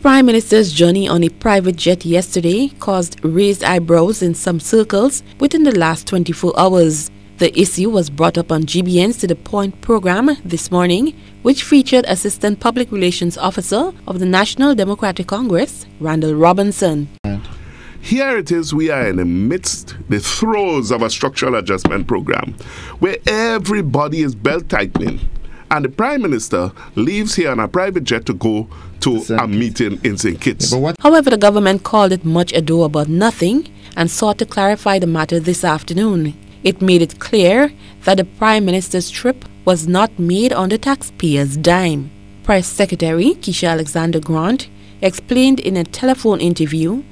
Prime Minister's journey on a private jet yesterday caused raised eyebrows in some circles within the last 24 hours. The issue was brought up on GBN's To The Point program this morning, which featured Assistant Public Relations Officer of the National Democratic Congress, Randall Robinson. Here it is, we are in the throes of a structural adjustment program where everybody is belt-tightening. And the Prime Minister leaves here on a private jet to go to a meeting in St. Kitts. However, the government called it much ado about nothing and sought to clarify the matter this afternoon. It made it clear that the Prime Minister's trip was not made on the taxpayers' dime. Press Secretary Keisha Alexander-Grant explained in a telephone interview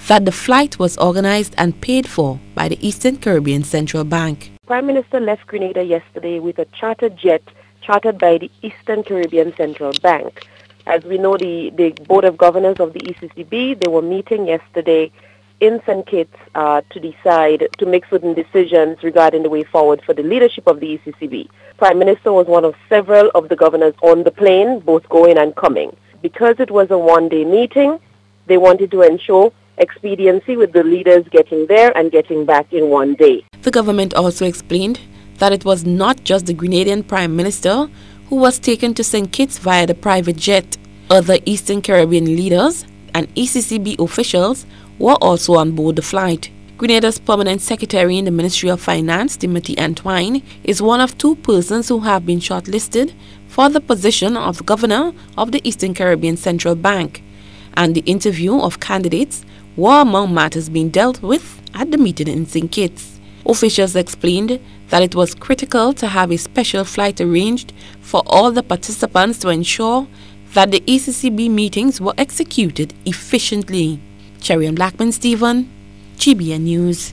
that the flight was organized and paid for by the Eastern Caribbean Central Bank. Prime Minister left Grenada yesterday with a chartered jet chartered by the Eastern Caribbean Central Bank. As we know, the Board of Governors of the ECCB, they were meeting yesterday in St. Kitts to decide, to make certain decisions regarding the way forward for the leadership of the ECCB. Prime Minister was one of several of the governors on the plane, both going and coming. Because it was a one-day meeting, they wanted to ensure expediency with the leaders getting there and getting back in one day. The government also explained that it was not just the Grenadian Prime Minister who was taken to St. Kitts via the private jet. Other Eastern Caribbean leaders and ECCB officials were also on board the flight. Grenada's Permanent Secretary in the Ministry of Finance, Timothy Antwine, is one of two persons who have been shortlisted for the position of Governor of the Eastern Caribbean Central Bank, and the interview of candidates were among matters being dealt with at the meeting in St. Kitts. Officials explained that it was critical to have a special flight arranged for all the participants to ensure that the ECCB meetings were executed efficiently. Cherry and Blackman Stephen, GBN News.